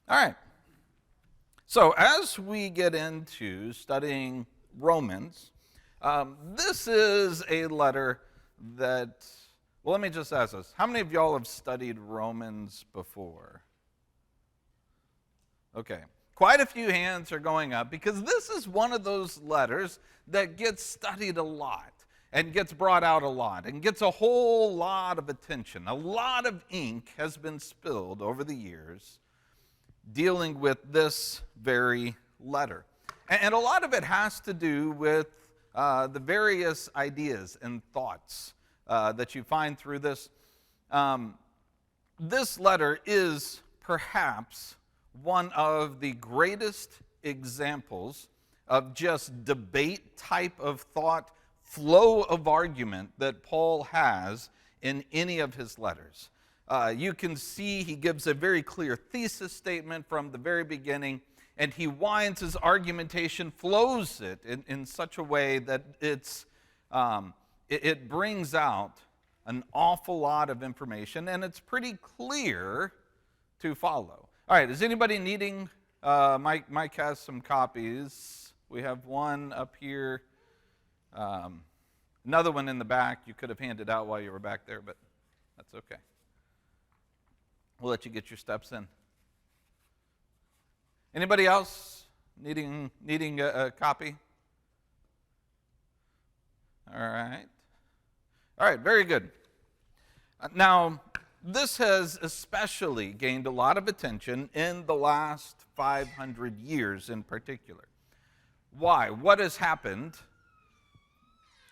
All right. So as we get into studying Romans, this is a letter that, well, let me just ask this. How many of y'all have studied Romans before? Okay. Quite a few hands are going up because this is one of those letters that gets studied a lot and gets brought out a lot and gets a whole lot of attention. A lot of ink has been spilled over the years dealing with this very letter. And a lot of it has to do with the various ideas and thoughts that you find through this. This letter is perhaps one of the greatest examples of just debate type of thought, flow of argument that Paul has in any of his letters. You can see he gives a very clear thesis statement from the very beginning, and he winds his argumentation, flows it in such a way that it brings out an awful lot of information, and it's pretty clear to follow. All right, is anybody needing, Mike has some copies. We have one up here, another one in the back. You could have handed out while you were back there, but that's okay. We'll let you get your steps in. Anybody else needing a copy? All right, very good. Now, this has especially gained a lot of attention in the last 500 years in particular. Why? What has happened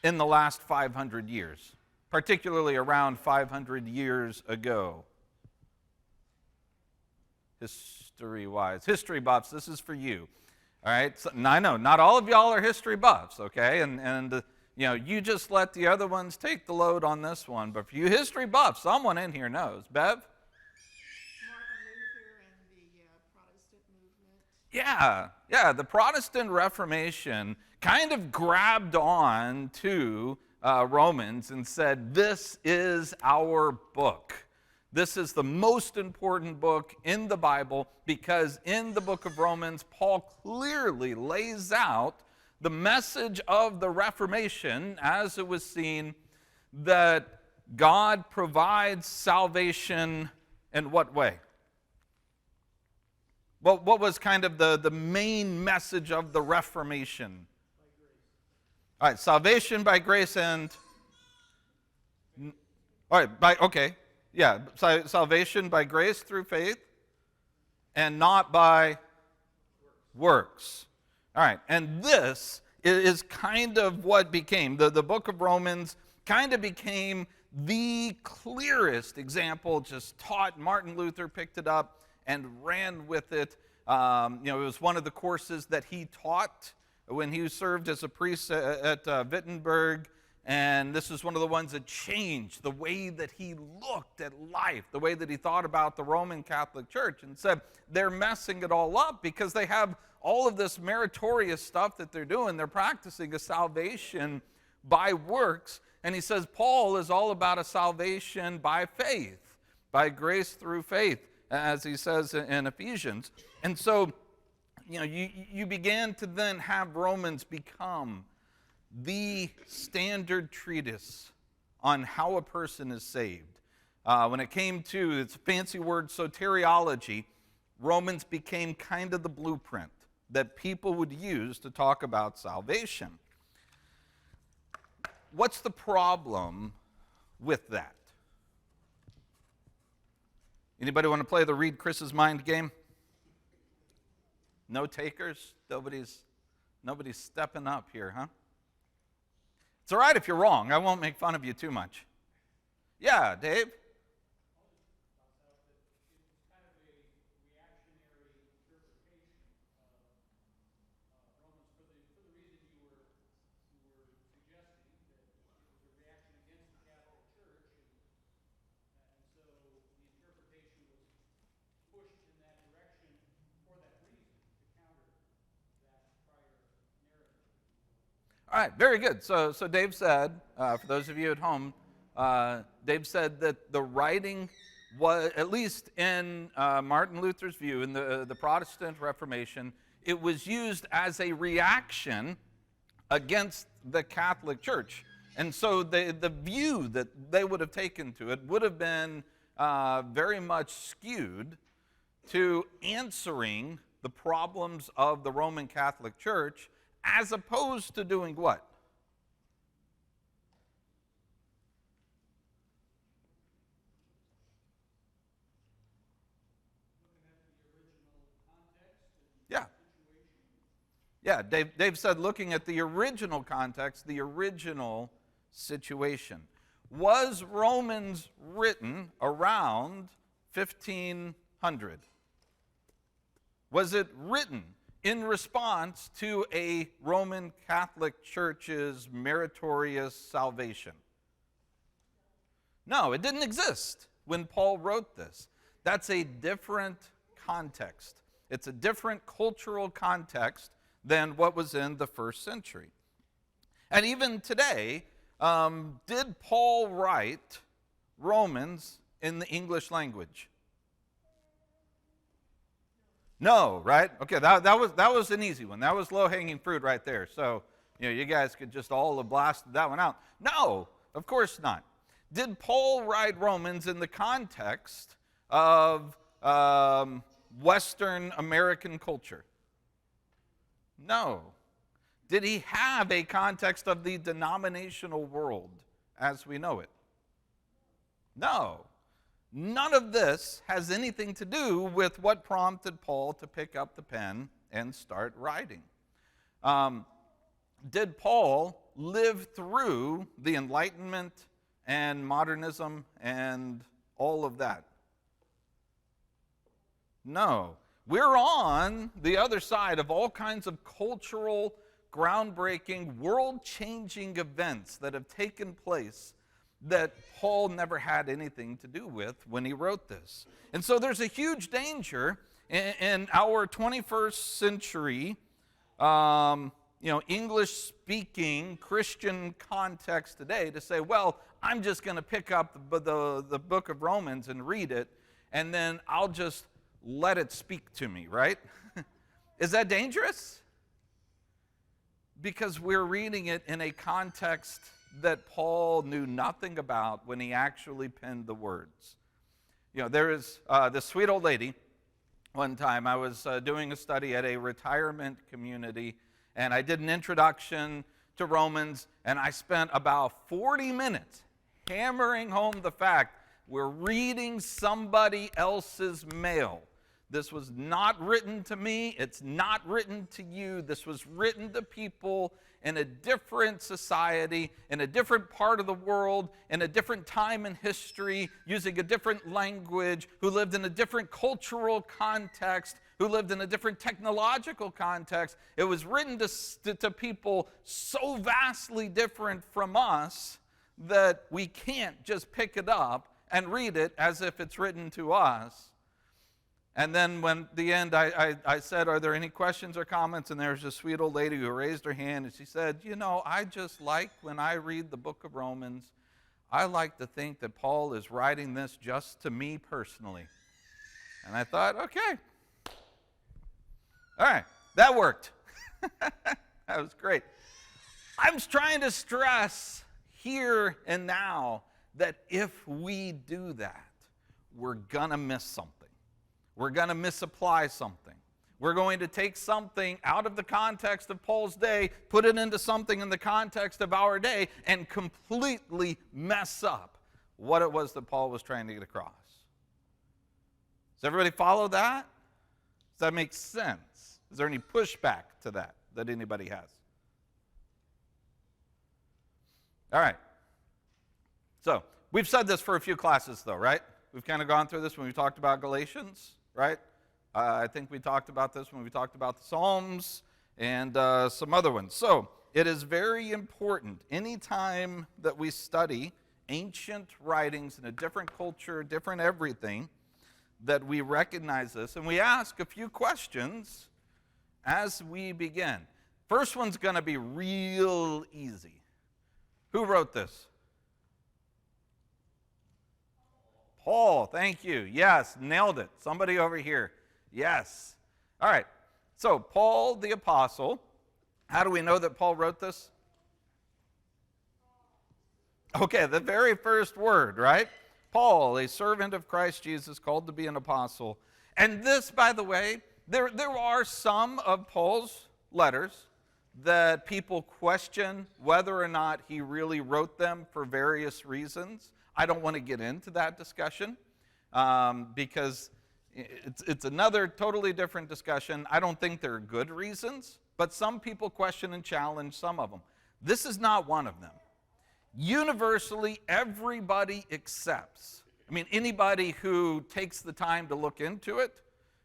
in the last 500 years, particularly around 500 years ago? History-wise. History buffs, this is for you. All right? So, I know, not all of y'all are history buffs, okay? And you just let the other ones take the load on this one. But for you history buffs, someone in here knows. Bev? Martin Luther and the Protestant movement. Yeah, the Protestant Reformation kind of grabbed on to Romans and said, this is our book. This is the most important book in the Bible because in the book of Romans, Paul clearly lays out the message of the Reformation as it was seen, that God provides salvation in what way? Well, what was kind of the main message of the Reformation? All right, salvation by grace and... All right, salvation by grace through faith and not by works. All right, and this is kind of what became, the book of Romans kind of became the clearest example, just taught. Martin Luther picked it up and ran with it. It was one of the courses that he taught when he served as a priest at Wittenberg. And this is one of the ones that changed the way that he looked at life, the way that he thought about the Roman Catholic Church, and said they're messing it all up because they have all of this meritorious stuff that they're doing. They're practicing a salvation by works. And he says Paul is all about a salvation by faith, by grace through faith, as he says in Ephesians. And so, you began to then have Romans become the standard treatise on how a person is saved. When it came to, it's a fancy word, soteriology, Romans became kind of the blueprint that people would use to talk about salvation. What's the problem with that? Anybody want to play the read Chris's mind game? No takers? Nobody's stepping up here, huh? It's all right if you're wrong. I won't make fun of you too much. Yeah, Dave? All right, very good. So Dave said, for those of you at home, Dave said that the writing was, at least in Martin Luther's view, in the Protestant Reformation, it was used as a reaction against the Catholic Church. And so the view that they would have taken to it would have been very much skewed to answering the problems of the Roman Catholic Church, as opposed to doing what? Yeah. Yeah, Dave said looking at the original context, the original situation. Was Romans written around 1500? Was it written in response to a Roman Catholic Church's meritorious salvation? No, it didn't exist when Paul wrote this. That's a different context. It's a different cultural context than what was in the first century. And even today, did Paul write Romans in the English language? No, right? Okay, that was an easy one. That was low-hanging fruit right there. So, you guys could just all have blasted that one out. No, of course not. Did Paul write Romans in the context of Western American culture? No. Did he have a context of the denominational world as we know it? No. None of this has anything to do with what prompted Paul to pick up the pen and start writing. Did Paul live through the Enlightenment and modernism and all of that? No. We're on the other side of all kinds of cultural, groundbreaking, world-changing events that have taken place that Paul never had anything to do with when he wrote this. And so there's a huge danger in our 21st century, English-speaking Christian context today to say, well, I'm just going to pick up the book of Romans and read it, and then I'll just let it speak to me, right? Is that dangerous? Because we're reading it in a context that Paul knew nothing about when he actually penned the words. There is this sweet old lady. One time I was doing a study at a retirement community, and I did an introduction to Romans, and I spent about 40 minutes hammering home the fact we're reading somebody else's mail. This was not written to me. It's not written to you. This was written to people in a different society, in a different part of the world, in a different time in history, using a different language, who lived in a different cultural context, who lived in a different technological context. It was written to people so vastly different from us that we can't just pick it up and read it as if it's written to us. And then when at the end I said, are there any questions or comments? And there's a sweet old lady who raised her hand and she said, I just like when I read the book of Romans, I like to think that Paul is writing this just to me personally. And I thought, okay. All right, that worked. That was great. I'm trying to stress here and now that if we do that, we're going to miss something. We're going to misapply something. We're going to take something out of the context of Paul's day, put it into something in the context of our day, and completely mess up what it was that Paul was trying to get across. Does everybody follow that? Does that make sense? Is there any pushback to that anybody has? All right. So, we've said this for a few classes, though, right? We've kind of gone through this when we talked about Galatians, right? I think we talked about this when we talked about the Psalms and some other ones. So, it is very important anytime that we study ancient writings in a different culture, different everything, that we recognize this and we ask a few questions as we begin. First one's going to be real easy. Who wrote this? Paul, thank you. Yes, nailed it. Somebody over here. Yes. All right. So, Paul the Apostle. How do we know that Paul wrote this? Okay, the very first word, right? Paul, a servant of Christ Jesus, called to be an apostle. And this, by the way, there are some of Paul's letters that people question whether or not he really wrote them for various reasons. I don't want to get into that discussion because it's another totally different discussion. I don't think they're good reasons, but some people question and challenge some of them. This is not one of them. Universally, everybody accepts. I mean, anybody who takes the time to look into it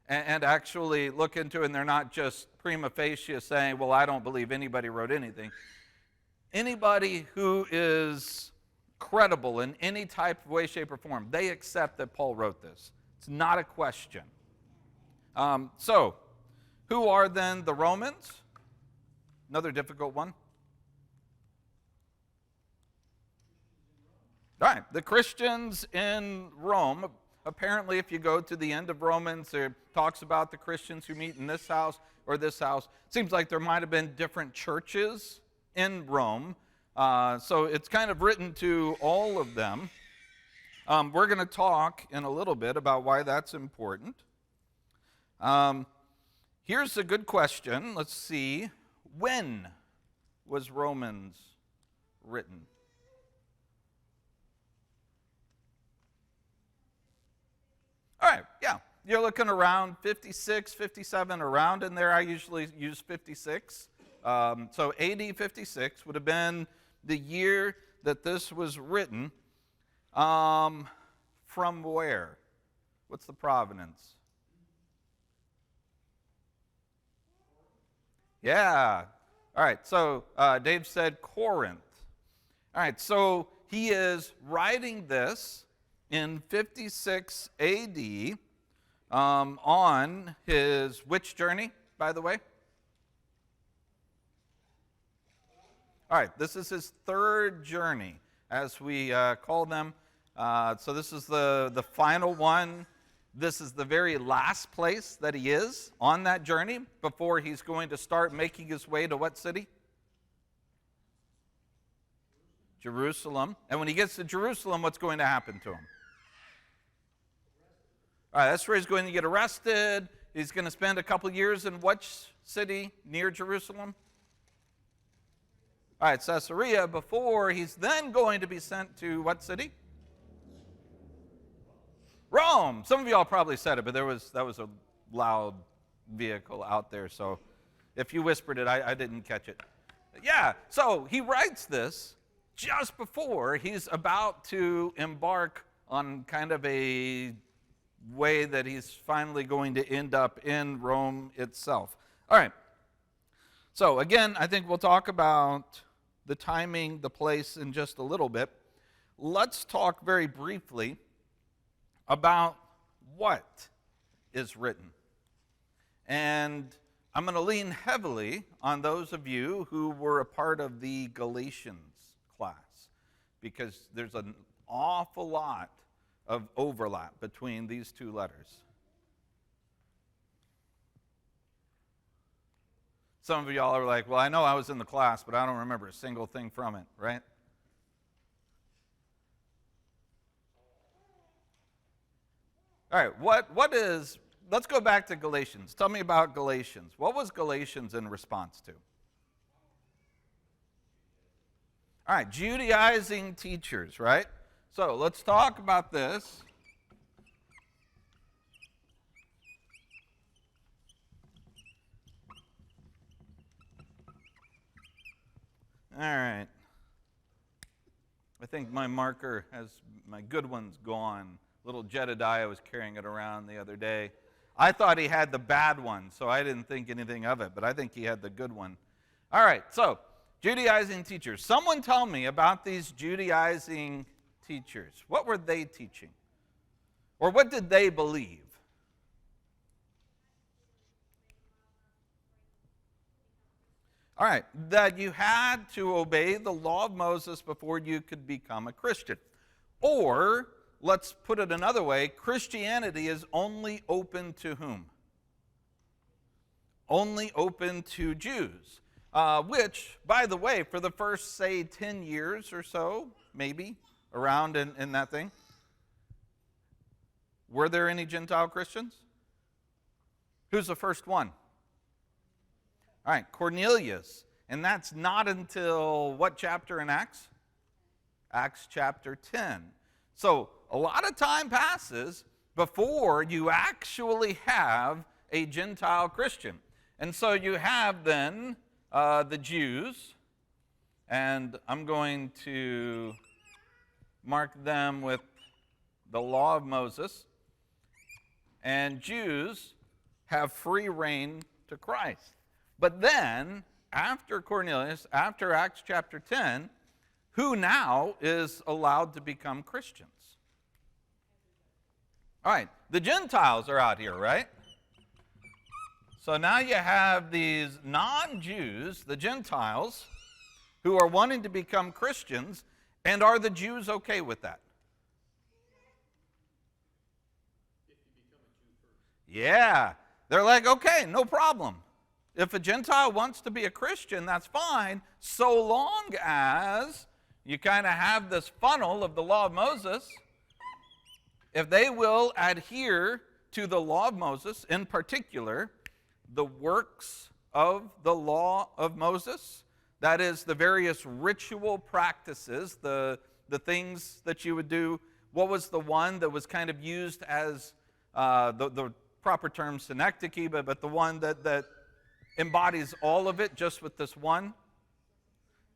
and actually look into it, and they're not just prima facie saying, well, I don't believe anybody wrote anything. Anybody who is credible in any type of way, shape, or form, they accept that Paul wrote this. It's not a question. So, who are then the Romans? Another difficult one. All right, the Christians in Rome. Apparently, if you go to the end of Romans, it talks about the Christians who meet in this house or this house. Seems like there might have been different churches in Rome. So it's kind of written to all of them. We're going to talk in a little bit about why that's important. Here's a good question. Let's see. When was Romans written? All right, yeah. You're looking around 56, 57, around in there. I usually use 56. So AD 56 would have been the year that this was written. From where? What's the provenance? Yeah. All right, so Dave said Corinth. All right, so he is writing this in 56 AD on his which journey, by the way? All right, this is his third journey, as we call them. So this is the final one. This is the very last place that he is on that journey before he's going to start making his way to what city? Jerusalem. And when he gets to Jerusalem, what's going to happen to him? All right, that's where he's going to get arrested. He's going to spend a couple years in which city near Jerusalem? All right, Caesarea, before he's then going to be sent to what city? Rome. Some of y'all probably said it, but that was a loud vehicle out there, so if you whispered it, I didn't catch it. Yeah, so he writes this just before he's about to embark on kind of a way that he's finally going to end up in Rome itself. All right. So again, I think we'll talk about the timing, the place in just a little bit. Let's talk very briefly about what is written. And I'm going to lean heavily on those of you who were a part of the Galatians class, because there's an awful lot of overlap between these two letters. Some of y'all are like, well, I know I was in the class, but I don't remember a single thing from it, right? All right, let's go back to Galatians. Tell me about Galatians. What was Galatians in response to? All right, Judaizing teachers, right? So let's talk about this. All right. I think my marker has, my good one's gone. Little Jedediah was carrying it around the other day. I thought he had the bad one, so I didn't think anything of it, but I think he had the good one. All right, so Judaizing teachers. Someone tell me about these Judaizing teachers. What were they teaching? Or what did they believe? All right, that you had to obey the law of Moses before you could become a Christian. Or let's put it another way, Christianity is only open to whom? Only open to Jews, which, by the way, for the first, say, 10 years or so, maybe, around in that thing, were there any Gentile Christians? Who's the first one? All right, Cornelius. And that's not until what chapter in Acts? Acts chapter 10. So a lot of time passes before you actually have a Gentile Christian. And so you have then the Jews, and I'm going to mark them with the law of Moses. And Jews have free reign to Christ. But then, after Cornelius, after Acts chapter 10, who now is allowed to become Christians? All right, the Gentiles are out here, right? So now you have these non-Jews, the Gentiles, who are wanting to become Christians, and are the Jews okay with that? Yeah, they're like, okay, no problem. If a Gentile wants to be a Christian, that's fine, so long as you kind of have this funnel of the law of Moses. If they will adhere to the law of Moses, in particular, the works of the law of Moses, that is, the various ritual practices, the things that you would do. What was the one that was kind of used as the proper term synecdoche, but the one that embodies all of it just with this one?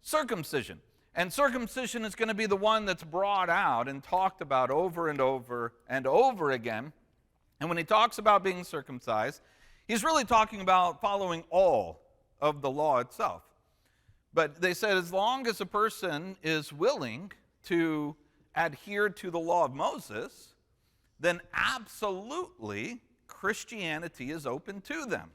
Circumcision. And circumcision is going to be the one that's brought out and talked about over and over and over again. And when he talks about being circumcised, he's really talking about following all of the law itself. But they said as long as a person is willing to adhere to the law of Moses, then absolutely Christianity is open to them.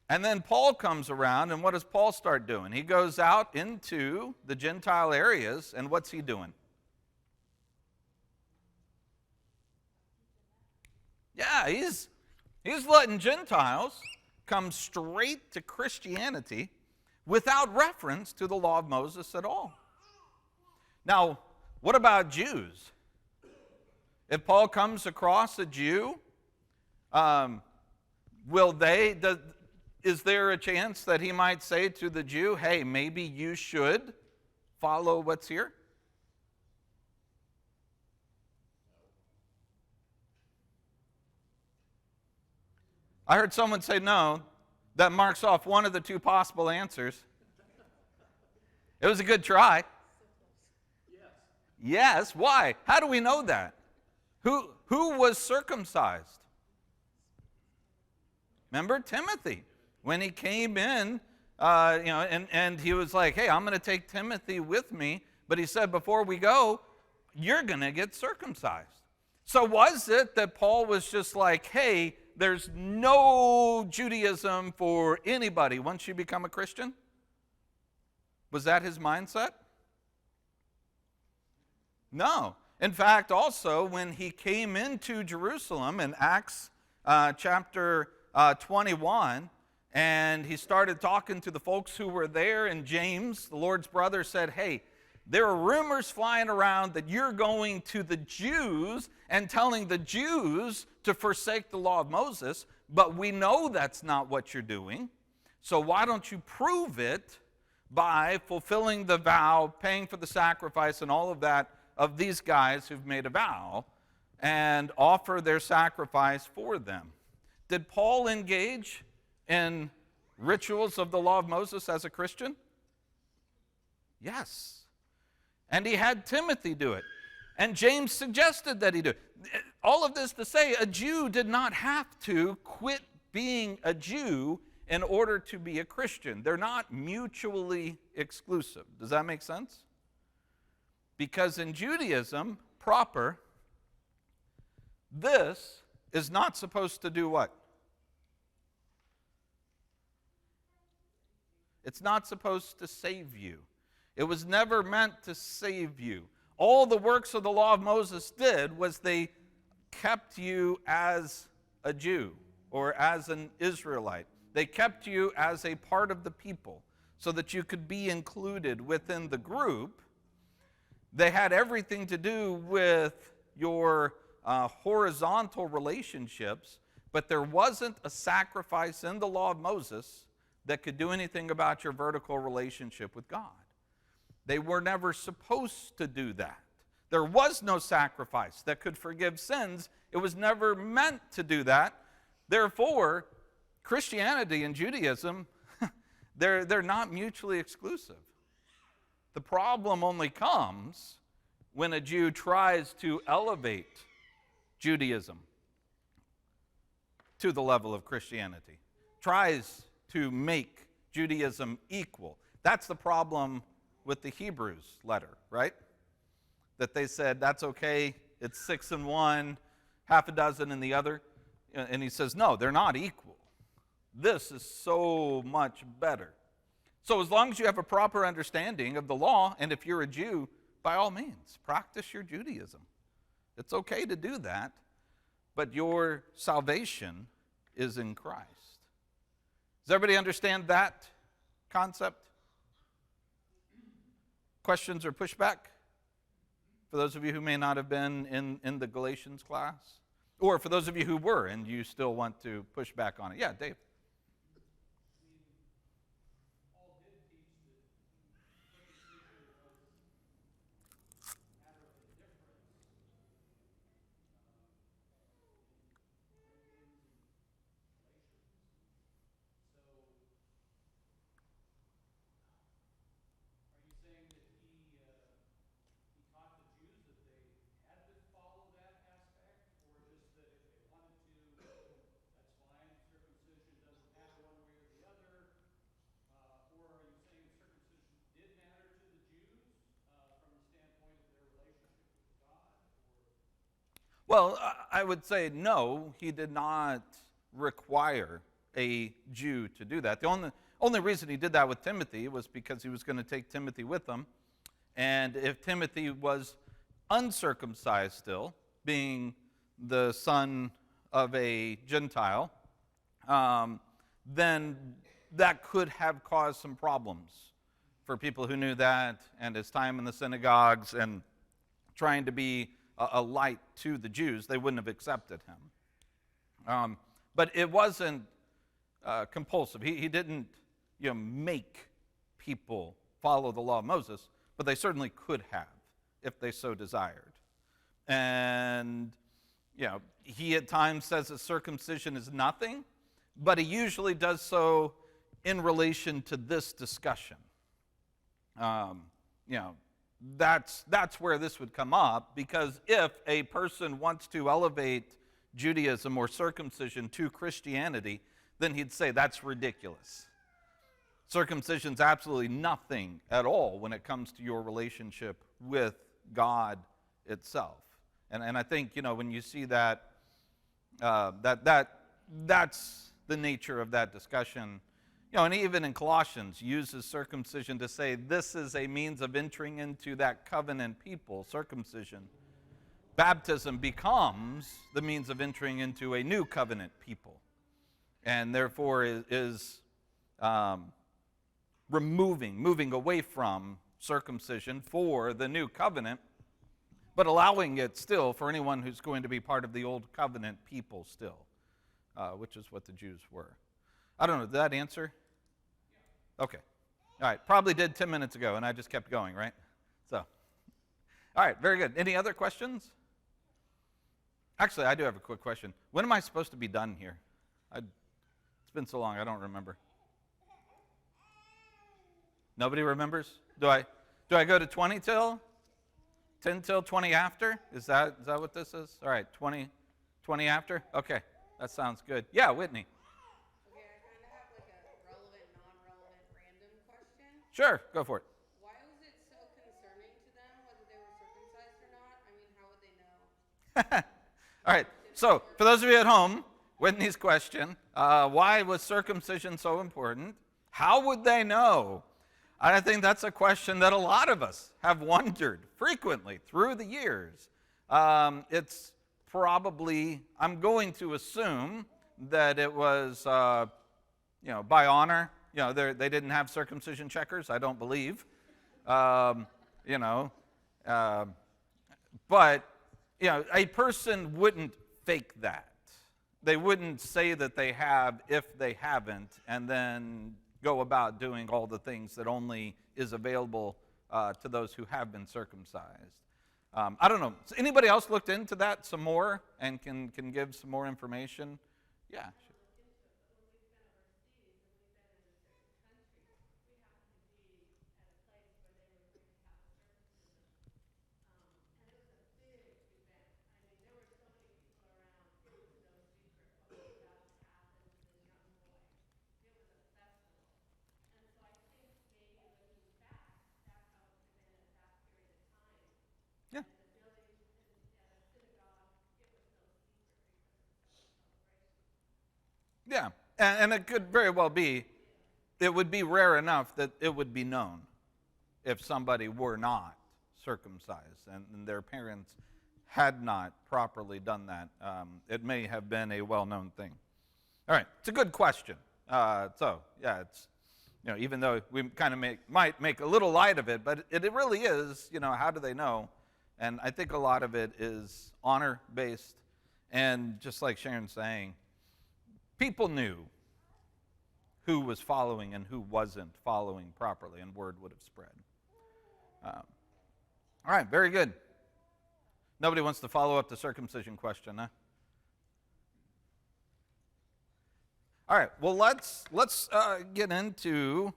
And then Paul comes around, and what does Paul start doing? He goes out into the Gentile areas, and what's he doing? Yeah, he's letting Gentiles come straight to Christianity without reference to the law of Moses at all. Now, what about Jews? If Paul comes across a Jew, is there a chance that he might say to the Jew, hey, maybe you should follow what's here? I heard someone say no. That marks off one of the two possible answers. It was a good try. Yes. Why? How do we know that? Who was circumcised? Remember Timothy. When he came in, and he was like, hey, I'm going to take Timothy with me. But he said, before we go, you're going to get circumcised. So was it that Paul was just like, hey, there's no Judaism for anybody once you become a Christian? Was that his mindset? No. In fact, also, when he came into Jerusalem in Acts chapter 21, and he started talking to the folks who were there, and James, the Lord's brother, said, hey, there are rumors flying around that you're going to the Jews and telling the Jews to forsake the law of Moses, but we know that's not what you're doing. So why don't you prove it by fulfilling the vow, paying for the sacrifice and all of that of these guys who've made a vow, and offer their sacrifice for them? Did Paul engage in rituals of the law of Moses as a Christian? Yes. And he had Timothy do it. And James suggested that he do it. All of this to say, a Jew did not have to quit being a Jew in order to be a Christian. They're not mutually exclusive. Does that make sense? Because in Judaism proper, this is not supposed to do what? It's not supposed to save you. It was never meant to save you. All the works of the law of Moses did was they kept you as a Jew or as an Israelite. They kept you as a part of the people so that you could be included within the group. They had everything to do with your horizontal relationships, but there wasn't a sacrifice in the law of Moses that could do anything about your vertical relationship with God. They were never supposed to do that. There was no sacrifice that could forgive sins. It was never meant to do that. Therefore, Christianity and Judaism, they're not mutually exclusive. The problem only comes when a Jew tries to elevate Judaism to the level of Christianity, tries to make Judaism equal. That's the problem with the Hebrews letter, right? That they said, that's okay, it's 6 in one, half a dozen in the other. And he says, no, they're not equal. This is so much better. So as long as you have a proper understanding of the law, and if you're a Jew, by all means, practice your Judaism. It's okay to do that, but your salvation is in Christ. Does everybody understand that concept? Questions or pushback? For those of you who may not have been in the Galatians class? Or for those of you who were and you still want to push back on it? Yeah, Dave. Well, I would say no, he did not require a Jew to do that. The only reason he did that with Timothy was because he was going to take Timothy with him. And if Timothy was uncircumcised still, being the son of a Gentile, then that could have caused some problems for people who knew that, and his time in the synagogues and trying to be a light to the Jews. They wouldn't have accepted him. But it wasn't compulsive. He didn't make people follow the law of Moses, but they certainly could have if they so desired. And he at times says that circumcision is nothing, but he usually does so in relation to this discussion. That's where this would come up, because if a person wants to elevate Judaism or circumcision to Christianity, then he'd say that's ridiculous. Circumcision's absolutely nothing at all when it comes to your relationship with God itself. And I think, when you see that, that's the nature of that discussion. And even in Colossians, uses circumcision to say this is a means of entering into that covenant people, circumcision. Baptism becomes the means of entering into a new covenant people, and therefore is moving away from circumcision for the new covenant, but allowing it still for anyone who's going to be part of the old covenant people still, which is what the Jews were. I don't know, did that answer? Okay. All right. Probably did 10 minutes ago, and I just kept going, right? So, all right. Very good. Any other questions? Actually, I do have a quick question. When am I supposed to be done here? It's been so long, I don't remember. Nobody remembers? Do I go to 20 till? 10 till 20 after? Is that what this is? All right. 20 after? Okay. That sounds good. Yeah, Whitney. Sure, go for it. Why was it so concerning to them whether they were circumcised or not? I mean, how would they know? All right, so for those of you at home, Whitney's question, why was circumcision so important? How would they know? I think that's a question that a lot of us have wondered frequently through the years. It's probably, I'm going to assume that it was, by honor. They didn't have circumcision checkers, I don't believe. Um, you know, but, a person wouldn't fake that. They wouldn't say that they have if they haven't, and then go about doing all the things that only is available to those who have been circumcised. I don't know. Has anybody else looked into that some more and can give some more information? Yeah. Yeah. Yeah. And it could very well be, it would be rare enough that it would be known if somebody were not circumcised and their parents had not properly done that. It may have been a well-known thing. All right, it's a good question. It's, even though we kind of might make a little light of it, but it really is, how do they know? And I think a lot of it is honor-based. And just like Sharon's saying, people knew who was following and who wasn't following properly, and word would have spread. All right, very good. Nobody wants to follow up the circumcision question, huh? All right, well, let's get into,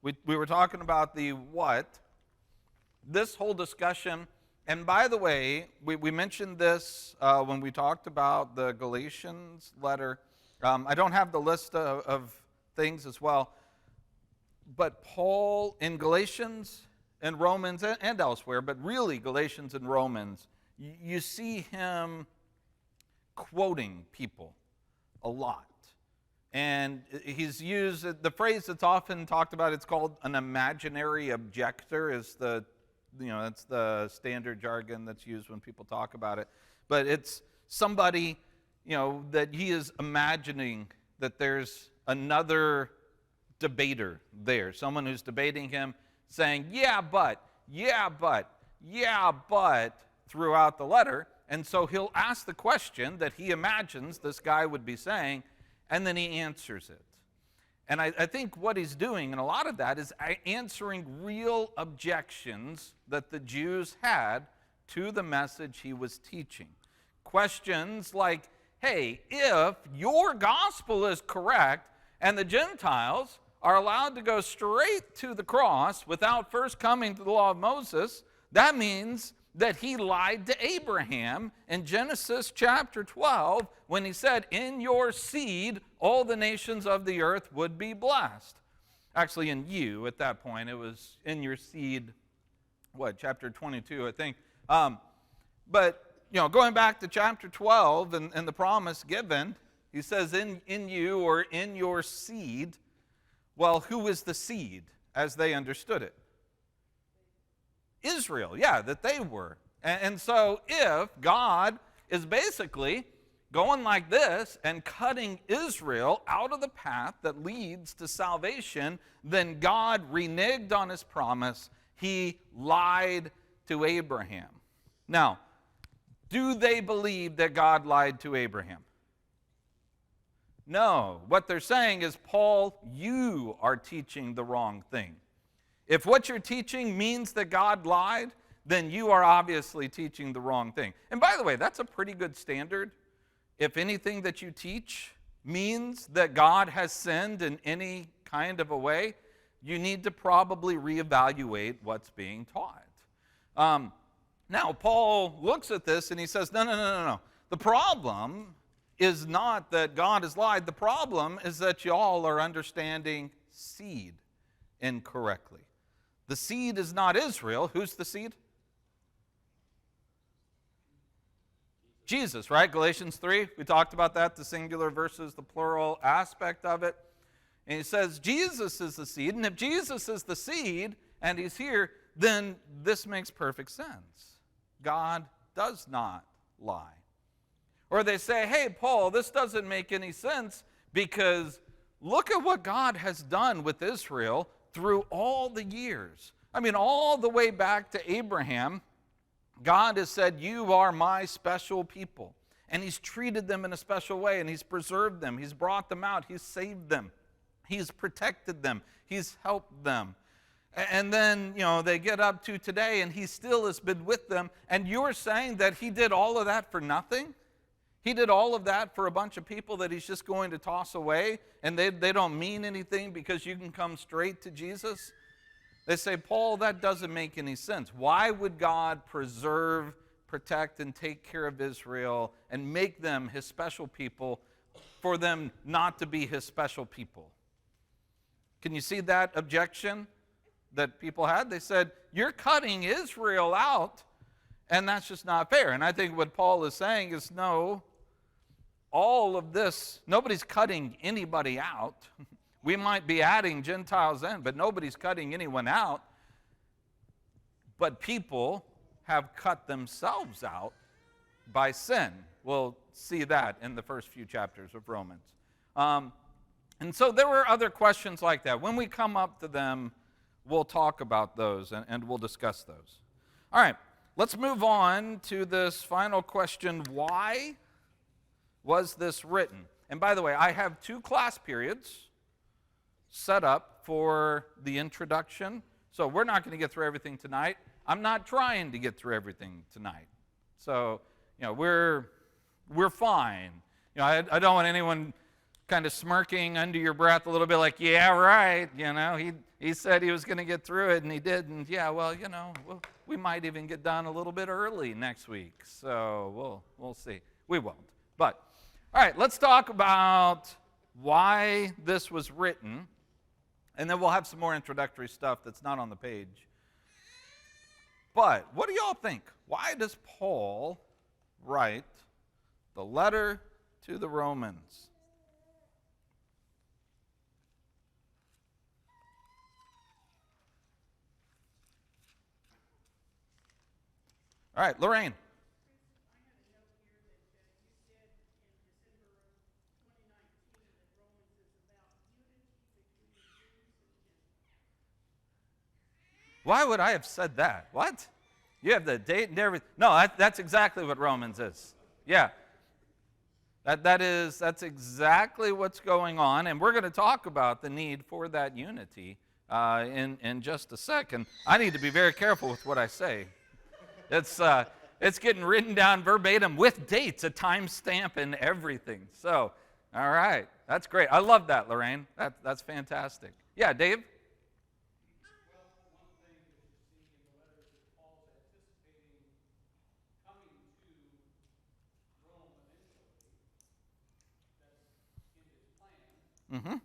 we were talking about the what, this whole discussion, and by the way, we mentioned this when we talked about the Galatians letter. I don't have the list of things as well, but Paul in Galatians and Romans and elsewhere, but really Galatians and Romans, you see him quoting people a lot. And he's used the phrase that's often talked about, it's called an imaginary objector, is that's the standard jargon that's used when people talk about it. But it's somebody, that he is imagining that there's another debater there, someone who's debating him, saying, yeah, but, throughout the letter. And so he'll ask the question that he imagines this guy would be saying, and then he answers it. And I think what he's doing, and a lot of that, is answering real objections that the Jews had to the message he was teaching. Questions like, hey, if your gospel is correct and the Gentiles are allowed to go straight to the cross without first coming to the law of Moses, that means that he lied to Abraham in Genesis chapter 12 when he said, in your seed all the nations of the earth would be blessed. Actually, in you at that point, it was in your seed, chapter 22, I think. But going back to chapter 12 and the promise given, he says, in you or in your seed. Well, who is the seed as they understood it? Israel, that they were. And so if God is basically going like this and cutting Israel out of the path that leads to salvation, then God reneged on his promise. He lied to Abraham. Now, do they believe that God lied to Abraham? No. What they're saying is, Paul, you are teaching the wrong thing. If what you're teaching means that God lied, then you are obviously teaching the wrong thing. And by the way, that's a pretty good standard. If anything that you teach means that God has sinned in any kind of a way, you need to probably reevaluate what's being taught. Now, Paul looks at this and he says, no. The problem is not that God has lied. The problem is that y'all are understanding seed incorrectly. The seed is not Israel. Who's the seed? Jesus, right? Galatians 3, we talked about that, the singular versus the plural aspect of it. And he says Jesus is the seed, and if Jesus is the seed and he's here, then this makes perfect sense. God does not lie. Or they say, hey, Paul, this doesn't make any sense because look at what God has done with Israel through all the years. I mean, all the way back to Abraham, God has said, you are my special people. And he's treated them in a special way, and he's preserved them. He's brought them out. He's saved them. He's protected them. He's helped them. And then, they get up to today, and he still has been with them. And you're saying that he did all of that for nothing? He did all of that for a bunch of people that he's just going to toss away, and they don't mean anything because you can come straight to Jesus? They say, Paul, that doesn't make any sense. Why would God preserve, protect, and take care of Israel and make them his special people for them not to be his special people? Can you see that objection that people had? They said, you're cutting Israel out, and that's just not fair. And I think what Paul is saying is, no, all of this, nobody's cutting anybody out. We might be adding Gentiles in, but nobody's cutting anyone out. But people have cut themselves out by sin. We'll see that in the first few chapters of Romans. And so there were other questions like that. When we come up to them, we'll talk about those and we'll discuss those. All right, let's move on to this final question. Why was this written? And by the way, I have 2 class periods set up for the introduction. So we're not going to get through everything tonight. I'm not trying to get through everything tonight. So, we're fine. I don't want anyone kind of smirking under your breath a little bit like, yeah, right. He said he was going to get through it and he didn't. Yeah, well, we might even get done a little bit early next week. So we'll see. We won't. But, all right, let's talk about why this was written. And then we'll have some more introductory stuff that's not on the page. But what do y'all think? Why does Paul write the letter to the Romans? All right, Lorraine. Why would I have said that? What? You have the date and everything. No, that's exactly what Romans is. Yeah. That's exactly what's going on, and we're going to talk about the need for that unity in just a second. I need to be very careful with what I say. It's getting written down verbatim with dates, a timestamp, and everything. So, all right, that's great. I love that, Lorraine. That's fantastic. Yeah, Dave? Mm-hmm. He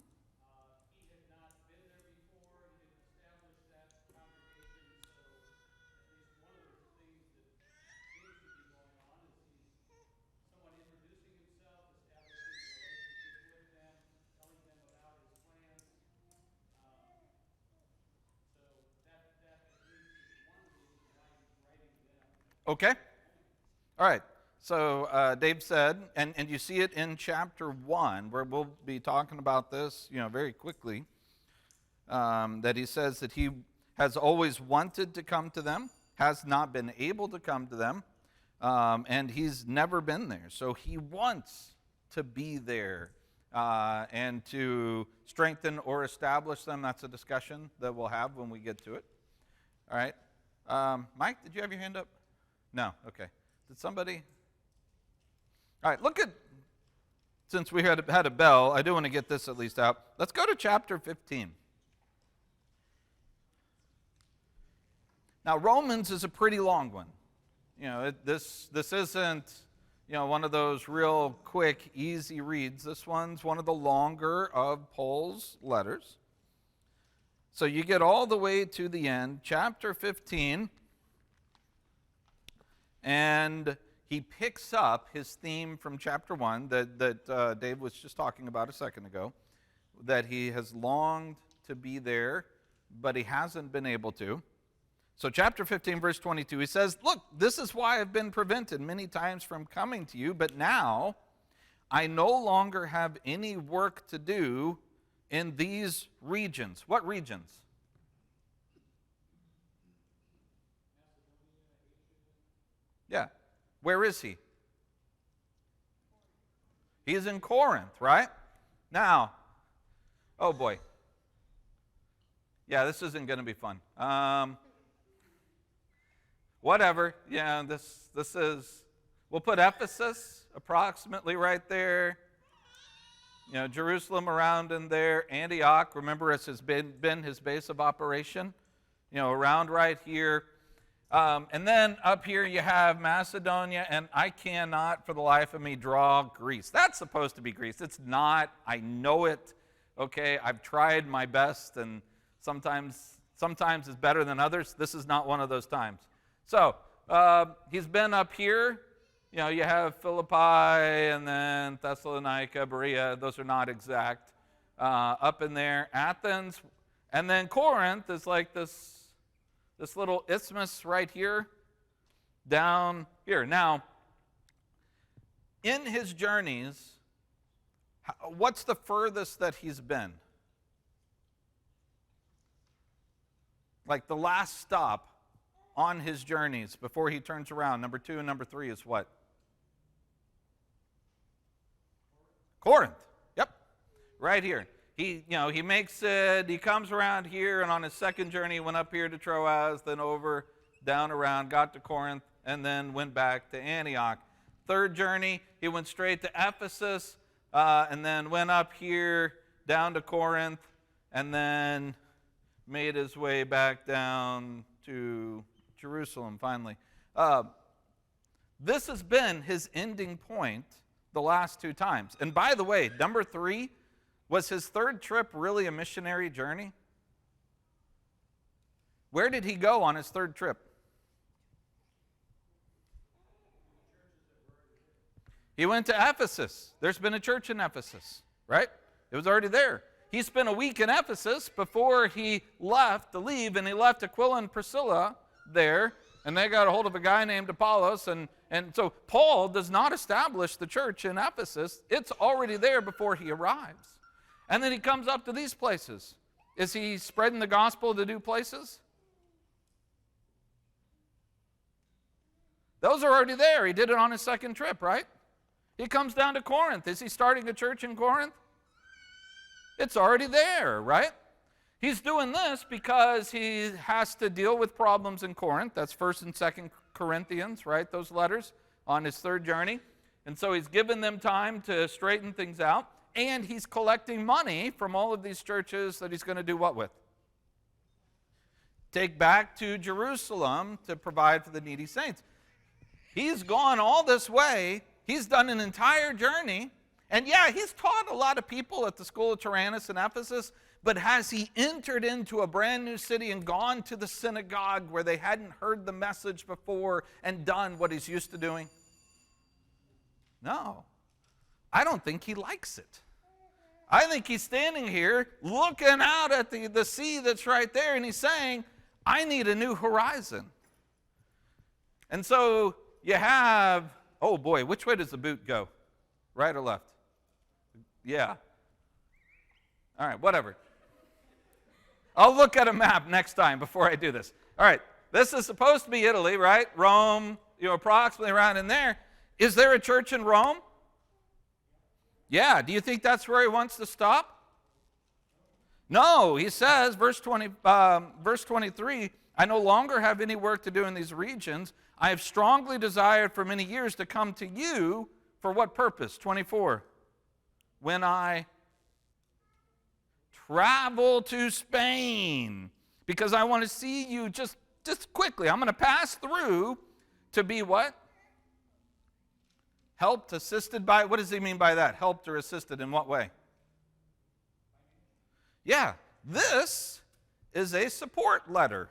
had not been there before. He didn't establish that congregation. So at least one of the things that seems to be going on is he's somewhat introducing himself, establishing a relationship with them, telling them about his plans. So that at least is one reason why he's writing them. Okay. All right. So Dave said, and you see it in chapter 1, where we'll be talking about this, very quickly, that he says that he has always wanted to come to them, has not been able to come to them, and he's never been there. So he wants to be there and to strengthen or establish them. That's a discussion that we'll have when we get to it. All right. Mike, did you have your hand up? No? Okay. Did somebody? All right, look at, since we had a bell, I do want to get this at least out. Let's go to chapter 15. Now, Romans is a pretty long one. This isn't, one of those real quick, easy reads. This one's one of the longer of Paul's letters. So you get all the way to the end, chapter 15, and he picks up his theme from chapter 1 that Dave was just talking about a second ago. that he has longed to be there, but he hasn't been able to. So chapter 15, verse 22, he says, look, this is why I've been prevented many times from coming to you, but now I no longer have any work to do in these regions. What regions? Yeah. Where is he? He's in Corinth, right? Now, oh boy. Yeah, this isn't going to be fun. Whatever. Yeah, this is, we'll put Ephesus approximately right there. Jerusalem around in there. Antioch, remember, it has been his base of operation. Around right here. And then up here you have Macedonia, and I cannot for the life of me draw Greece. That's supposed to be Greece. It's not. I know it. Okay, I've tried my best, and sometimes it's better than others. This is not one of those times. So he's been up here. You have Philippi and then Thessalonica, Berea. Those are not exact. Up in there, Athens, and then Corinth is like this little isthmus right here, down here. Now, in his journeys, what's the furthest that he's been? Like the last stop on his journeys before he turns around, number 2 and number 3 is what? Corinth. Yep. Right here. He makes it, he comes around here, and on his second journey, he went up here to Troas, then over, down around, got to Corinth, and then went back to Antioch. Third journey, he went straight to Ephesus, and then went up here, down to Corinth, and then made his way back down to Jerusalem, finally. This has been his ending point the last 2 times. And by the way, number 3, was his third trip really a missionary journey? Where did he go on his third trip? He went to Ephesus. There's been a church in Ephesus, right? It was already there. He spent a week in Ephesus before he left to leave, and he left Aquila and Priscilla there, and they got a hold of a guy named Apollos, and so Paul does not establish the church in Ephesus. It's already there before he arrives. And then he comes up to these places. Is he spreading the gospel to new places? Those are already there. He did it on his second trip, right? He comes down to Corinth. Is he starting a church in Corinth? It's already there, right? He's doing this because he has to deal with problems in Corinth. That's 1st and 2nd Corinthians, right? Those letters on his third journey. And so he's given them time to straighten things out. And he's collecting money from all of these churches that he's going to do what with? Take back to Jerusalem to provide for the needy saints. He's gone all this way. He's done an entire journey. And yeah, he's taught a lot of people at the school of Tyrannus in Ephesus, but has he entered into a brand new city and gone to the synagogue where they hadn't heard the message before and done what he's used to doing? No. I don't think he likes it. I think he's standing here looking out at the sea that's right there, and he's saying, I need a new horizon. And so you have, oh boy, which way does the boot go? Right or left? Yeah. All right, whatever. I'll look at a map next time before I do this. All right, this is supposed to be Italy, right? Rome, approximately around in there. Is there a church in Rome? Yeah, do you think that's where he wants to stop? No, he says, verse 23, I no longer have any work to do in these regions. I have strongly desired for many years to come to you. For what purpose? 24. When I travel to Spain, because I want to see you just quickly. I'm going to pass through to be what? Helped, assisted by, what does he mean by that? Helped or assisted in what way? Yeah, this is a support letter.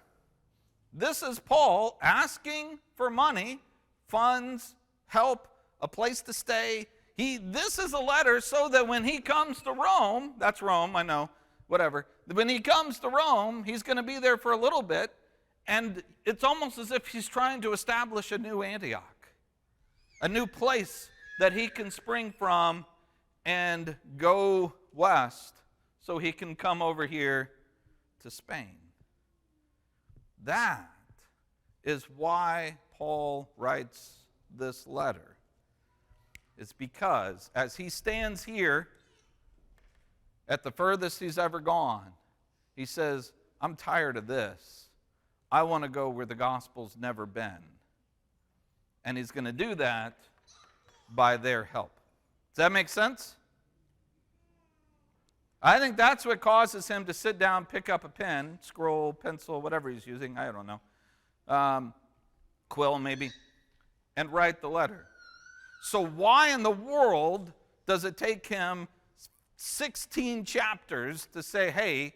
This is Paul asking for money, funds, help, a place to stay. This is a letter so that when he comes to Rome, that's Rome, I know, whatever. When he comes to Rome, he's going to be there for a little bit, and it's almost as if he's trying to establish a new Antioch, a new place that he can spring from and go west so he can come over here to Spain. That is why Paul writes this letter. It's because as he stands here at the furthest he's ever gone, he says, I'm tired of this. I want to go where the gospel's never been. And he's going to do that by their help. Does that make sense? I think that's what causes him to sit down, pick up a pen, scroll, pencil, whatever he's using, I don't know, quill maybe, and write the letter. So why in the world does it take him 16 chapters to say, hey,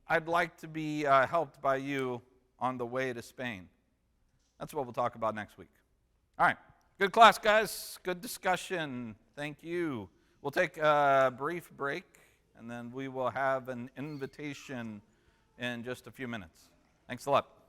I'd like to be helped by you on the way to Spain? That's what we'll talk about next week. All right. Good class, guys. Good discussion. Thank you. We'll take a brief break, and then we will have an invitation in just a few minutes. Thanks a lot.